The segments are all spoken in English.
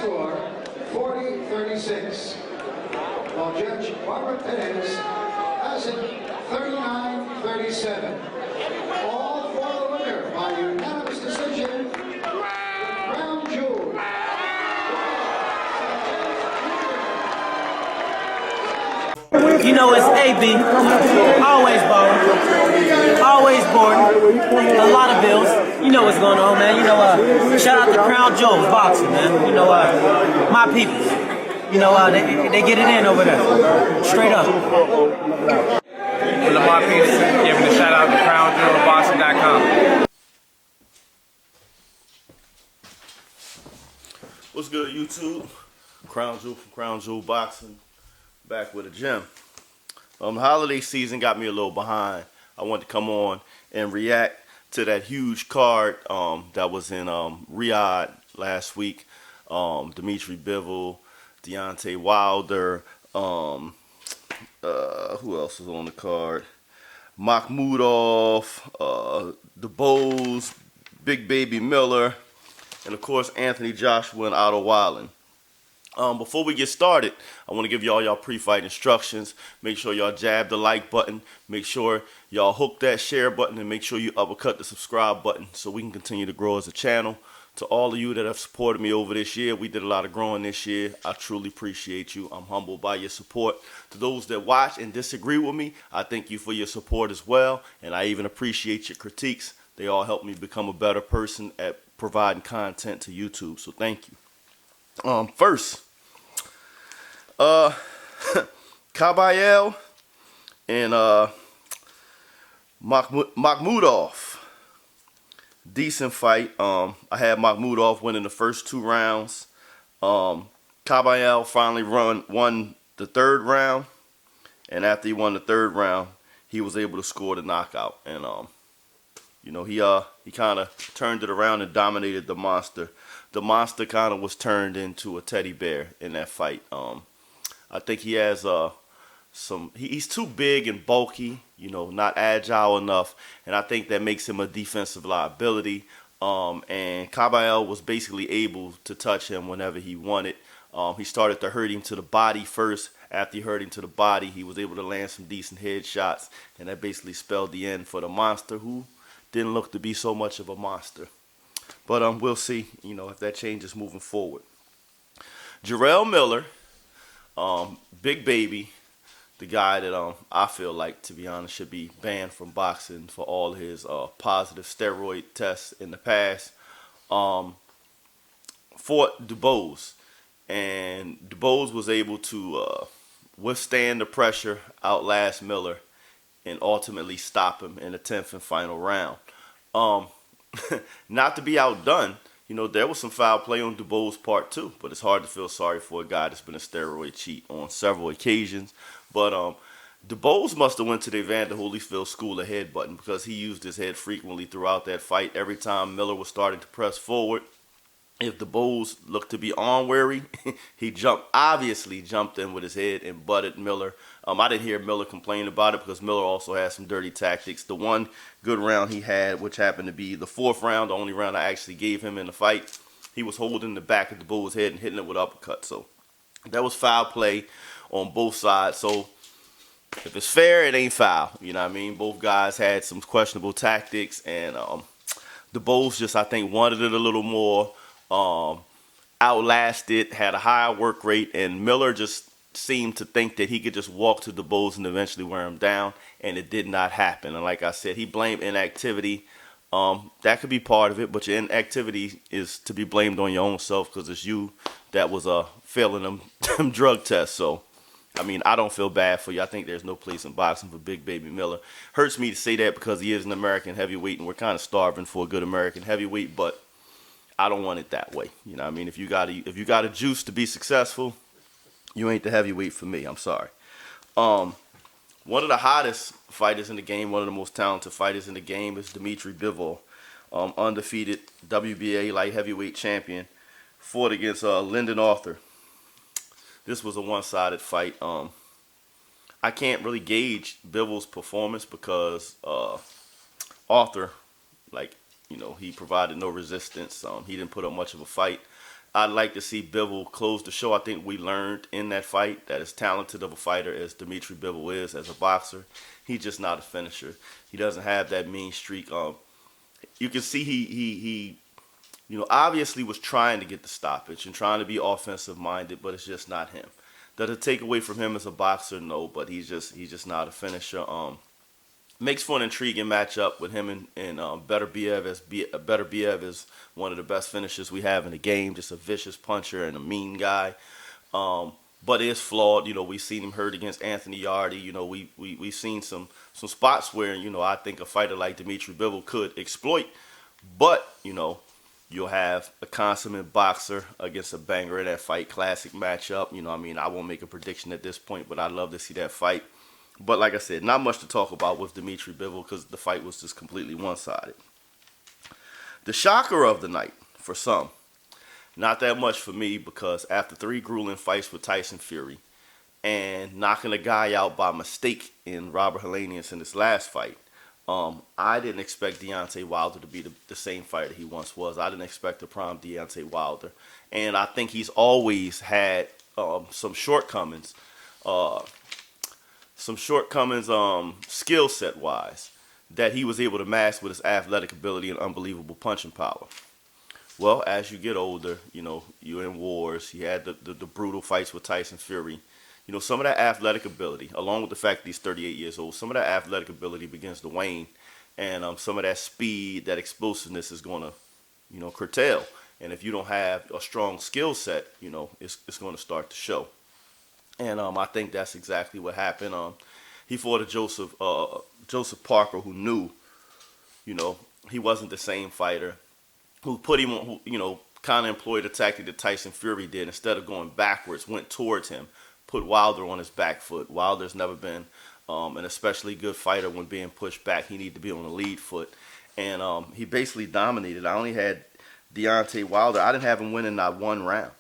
score 40-36. While Judge Barbara Perez has it 39-37. All for the winner by unanimous decision, the crown jewel. You know it's AB, always balling, always boarding, a lot of bills. You know what's going on, man. You know, shout out to Crown Jewels Boxing, man. You know, my people. You know, they get it in over there, straight up. Lamar Peterson giving a shout out to CrownJewelBoxing.com. What's good, YouTube? Crown Jewel from Crown Jewel Boxing, back with a gem. The holiday season got me a little behind. I wanted to come on and react to that huge card that was in Riyadh last week. Dimitri Bivol, Deontay Wilder, who else was on the card? Makhmudov, DeBose, Big Baby Miller, and of course Anthony Joshua and Otto Wallin. Before we get started, I want to give y'all pre-fight instructions. Make sure y'all jab the like button. Make sure y'all hook that share button, and make sure you uppercut the subscribe button so we can continue to grow as a channel. To all of you that have supported me over this year, we did a lot of growing this year. I truly appreciate you. I'm humbled by your support. To those that watch and disagree with me, I thank you for your support as well, and I even appreciate your critiques. They all help me become a better person at providing content to YouTube, so thank you. First, Kabayel and Makhmudov. Decent fight. I had Makhmudov winning the first 2 rounds. Kabayel finally won the 3rd round, and after he won the 3rd round, he was able to score the knockout. And you know, he kind of turned it around and dominated the monster. The monster kind of was turned into a teddy bear in that fight. I think he has he's too big and bulky, you know, not agile enough, and I think that makes him a defensive liability. And Kabayel was basically able to touch him whenever he wanted. He started to hurt him to the body first. After he hurt him to the body, he was able to land some decent headshots, and that basically spelled the end for the monster, who didn't look to be so much of a monster. But we'll see, you know, if that changes moving forward. Jarrell Miller, Big Baby, the guy that I feel like, to be honest, should be banned from boxing for all his positive steroid tests in the past, fought DuBose. And DuBose was able to withstand the pressure, outlast Miller, and ultimately stop him in the 10th and final round. Not to be outdone, you know, there was some foul play on DuBose's part too, but it's hard to feel sorry for a guy that's been a steroid cheat on several occasions. But DuBose must have went to the Evander Holyfield school of headbutting, because he used his head frequently throughout that fight. Every time Miller was starting to press forward, if DuBose looked to be arm weary, he obviously jumped in with his head and butted Miller. I didn't hear Miller complain about it, because Miller also had some dirty tactics. The one good round he had, which happened to be the 4th round, the only round I actually gave him in the fight, he was holding the back of DuBose's head and hitting it with uppercuts. So that was foul play on both sides. So if it's fair, it ain't foul. You know what I mean? Both guys had some questionable tactics, and DuBose just, I think, wanted it a little more. Outlasted, had a higher work rate, and Miller just seemed to think that he could just walk to DuBose and eventually wear him down, and it did not happen. And like I said, he blamed inactivity. That could be part of it, but your inactivity is to be blamed on your own self, because it's you that was failing them drug tests. So, I mean, I don't feel bad for you. I think there's no place in boxing for Big Baby Miller. Hurts me to say that, because he is an American heavyweight, and we're kind of starving for a good American heavyweight, but I don't want it that way. You know what I mean? If you got a juice to be successful, you ain't the heavyweight for me. I'm sorry. One of the hottest fighters in the game, one of the most talented fighters in the game, is Dimitri Bivol, undefeated WBA light heavyweight champion, fought against Lyndon Arthur. This was a one-sided fight. I can't really gauge Bivol's performance, because Arthur, like, you know, he provided no resistance. He didn't put up much of a fight. I'd like to see Bivol close the show. I think we learned in that fight that as talented of a fighter as Dimitri Bivol is as a boxer, he's just not a finisher. He doesn't have that mean streak. You can see he obviously was trying to get the stoppage and trying to be offensive minded, but it's just not him. Does it take away from him as a boxer? No, but he's just not a finisher. Makes for an intriguing matchup with him and Better Biev. Better Biev is one of the best finishers we have in the game. Just a vicious puncher and a mean guy. But is flawed. We've seen him hurt against Anthony Yardy. We've seen some spots where I think a fighter like Dimitri Bivol could exploit. But you'll have a consummate boxer against a banger in that fight. Classic matchup. I won't make a prediction at this point, but I'd love to see that fight. But like I said, not much to talk about with Dimitri Bivol because the fight was just completely one-sided. The shocker of the night, for some, not that much for me because after 3 grueling fights with Tyson Fury and knocking a guy out by mistake in Robert Helenius in this last fight, I didn't expect Deontay Wilder to be the same fighter he once was. I didn't expect to prime Deontay Wilder. And I think he's always had some shortcomings. Skill set wise that he was able to mask with his athletic ability and unbelievable punching power. Well, as you get older, you're in wars. He had the brutal fights with Tyson Fury. Some of that athletic ability, along with the fact that he's 38 years old, some of that athletic ability begins to wane, and some of that speed, that explosiveness is going to, curtail. And if you don't have a strong skill set, it's going to start to show. And I think that's exactly what happened. He fought a Joseph Parker who knew, he wasn't the same fighter. Who put him on, kind of employed a tactic that Tyson Fury did. Instead of going backwards, went towards him, put Wilder on his back foot. Wilder's never been an especially good fighter when being pushed back. He needed to be on the lead foot. And he basically dominated. I only had Deontay Wilder. I didn't have him winning not one round.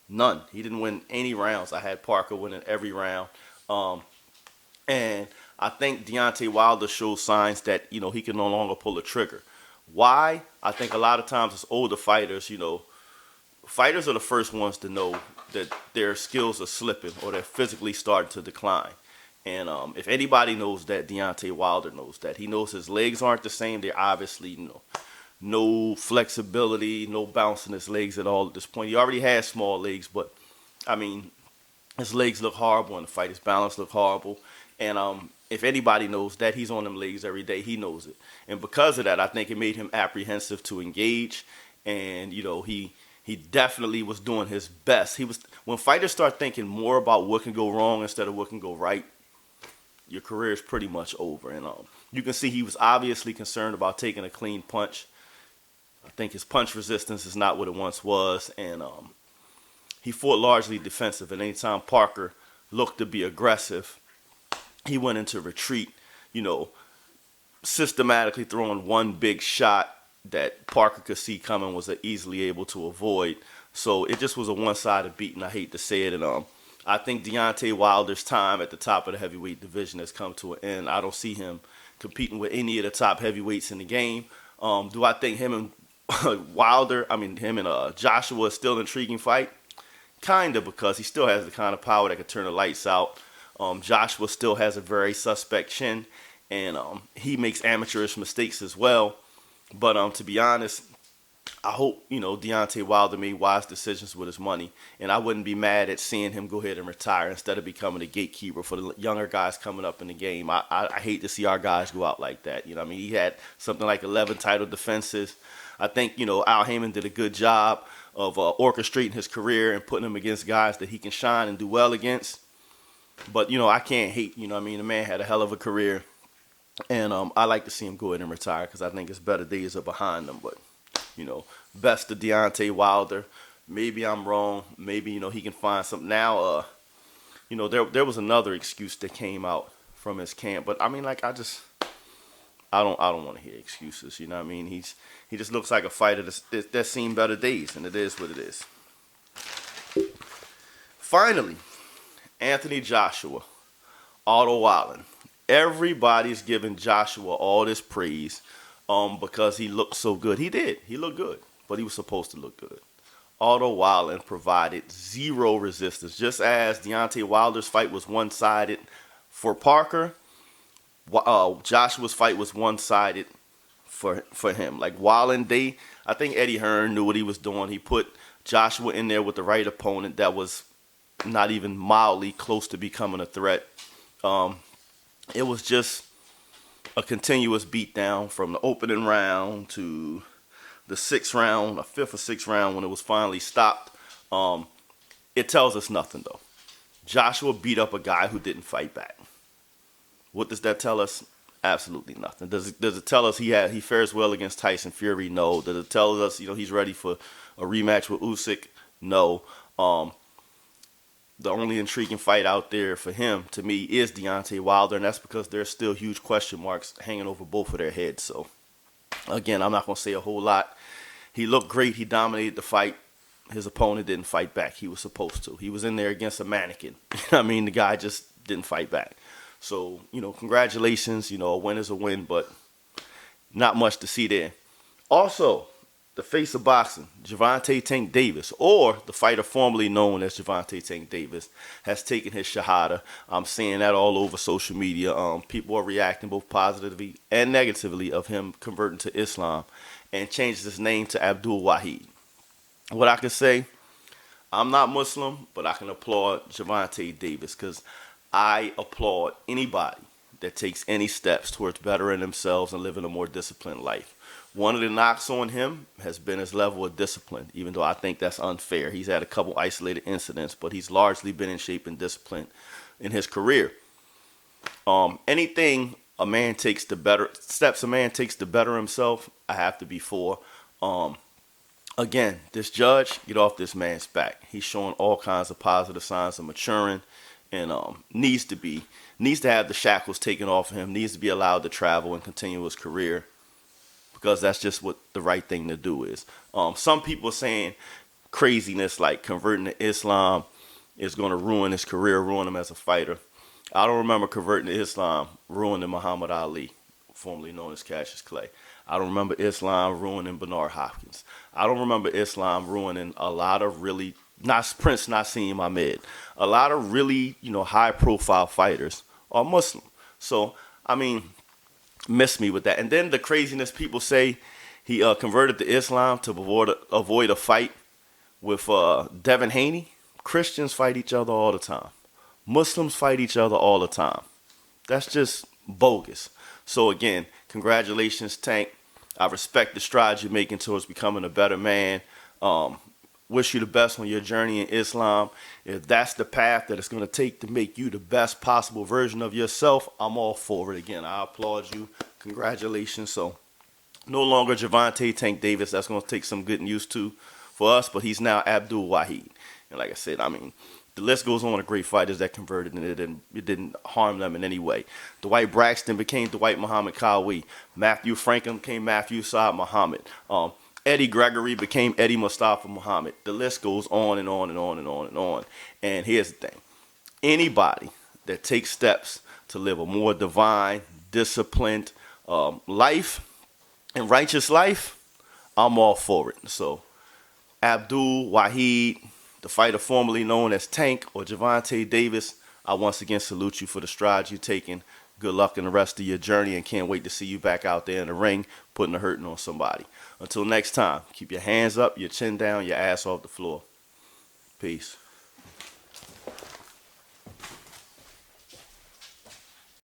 None. He didn't win any rounds. I had Parker winning every round. And I think Deontay Wilder shows signs that, he can no longer pull a trigger. Why? I think a lot of times as older fighters, fighters are the first ones to know that their skills are slipping or they're physically starting to decline. And if anybody knows that, Deontay Wilder knows that. He knows his legs aren't the same. They're obviously, no flexibility, no bounce in his legs at all at this point. He already has small legs, but, his legs look horrible in the fight. His balance look horrible. And if anybody knows that, he's on them legs every day. He knows it. And because of that, I think it made him apprehensive to engage. And, he definitely was doing his best. When fighters start thinking more about what can go wrong instead of what can go right, your career is pretty much over. And you can see he was obviously concerned about taking a clean punch. I think his punch resistance is not what it once was. And he fought largely defensive. And anytime Parker looked to be aggressive, he went into retreat, systematically throwing one big shot that Parker could see coming, was easily able to avoid. So it just was a one-sided beating. I hate to say it. And I think Deontay Wilder's time at the top of the heavyweight division has come to an end. I don't see him competing with any of the top heavyweights in the game. Do I think him and Joshua is still an intriguing fight? Kind of, because he still has the kind of power that could turn the lights out. Joshua still has a very suspect chin, and he makes amateurish mistakes as well. But to be honest, I hope, Deontay Wilder made wise decisions with his money, and I wouldn't be mad at seeing him go ahead and retire instead of becoming a gatekeeper for the younger guys coming up in the game. I hate to see our guys go out like that. He had something like 11 title defenses. I think, Al Heyman did a good job of orchestrating his career and putting him against guys that he can shine and do well against. But, I can't hate, the man had a hell of a career. And I like to see him go ahead and retire because I think his better days are behind him. But, best to Deontay Wilder. Maybe I'm wrong. Maybe, he can find something. Now, there was another excuse that came out from his camp. But, I don't want to hear excuses. He just looks like a fighter that's seen better days. And it is what it is. Finally, Anthony Joshua, Otto Wallin. Everybody's giving Joshua all this praise because he looked so good. He did. He looked good, but he was supposed to look good. Wallin provided zero resistance. Just as Deontay Wilder's fight was one-sided for Parker, Joshua's fight was one-sided for him. Like Wallin, I think Eddie Hearn knew what he was doing. He put Joshua in there with the right opponent that was not even mildly close to becoming a threat. It was just a continuous beatdown from the opening round to the fifth or sixth round when it was finally stopped. It tells us nothing though. Joshua beat up a guy who didn't fight back. What does that tell us? Absolutely nothing. Does it tell us he fares well against Tyson Fury? No. Does it tell us he's ready for a rematch with Usyk? No. The only intriguing fight out there for him, to me, is Deontay Wilder, and that's because there's still huge question marks hanging over both of their heads. So, again, I'm not going to say a whole lot. He looked great. He dominated the fight. His opponent didn't fight back. He was supposed to. He was in there against a mannequin. I mean, the guy just didn't fight back. So, congratulations. A win is a win, but not much to see there. Also, the face of boxing, Gervonta Tank Davis, or the fighter formerly known as Gervonta Tank Davis, has taken his shahada. I'm seeing that all over social media. People are reacting both positively and negatively of him converting to Islam and changed his name to Abdul Wahid. What I can say, I'm not Muslim, but I can applaud Gervonta Davis because I applaud anybody that takes any steps towards bettering themselves and living a more disciplined life. One of the knocks on him has been his level of discipline, even though I think that's unfair. He's had a couple isolated incidents, but he's largely been in shape and discipline in his career. Anything a man takes to better himself, I have to be for. Again, this judge, get off this man's back. He's showing all kinds of positive signs of maturing, and needs to have the shackles taken off of him. Needs to be allowed to travel and continue his career, because that's just what the right thing to do is. Some people are saying craziness like converting to Islam is going to ruin his career, ruin him as a fighter. I don't remember converting to Islam ruining Muhammad Ali, formerly known as Cassius Clay. I don't remember Islam ruining Bernard Hopkins. I don't remember Islam ruining a lot of really, not Prince Nassim Ahmed, a lot of really, high-profile fighters are Muslim. So, miss me with that. And then the craziness, people say he converted to Islam to avoid a fight with Devin Haney. Christians fight each other all the time. Muslims fight each other all the time. That's just bogus. So again, congratulations, Tank. I respect the strides you're making towards becoming a better man. Wish you the best on your journey in Islam. If that's the path that it's going to take to make you the best possible version of yourself, I'm all for it. Again, I applaud you. Congratulations. So, no longer Gervonta Tank Davis. That's going to take some getting used to for us, but he's now Abdul Wahid. And like I said, the list goes on of great fighters that converted, and it didn't harm them in any way. Dwight Braxton became Dwight Muhammad Qawi. Matthew Franklin became Matthew Saad Muhammad. Eddie Gregory became Eddie Mustafa Muhammad. The list goes on and on and on and on and on. And here's the thing. Anybody that takes steps to live a more divine, disciplined life and righteous life, I'm all for it. So, Abdul Wahid, the fighter formerly known as Tank, or Gervonta Davis, I once again salute you for the strides you're taking. Good luck in the rest of your journey, and can't wait to see you back out there in the ring putting a hurting on somebody. Until next time, keep your hands up, your chin down, your ass off the floor. Peace.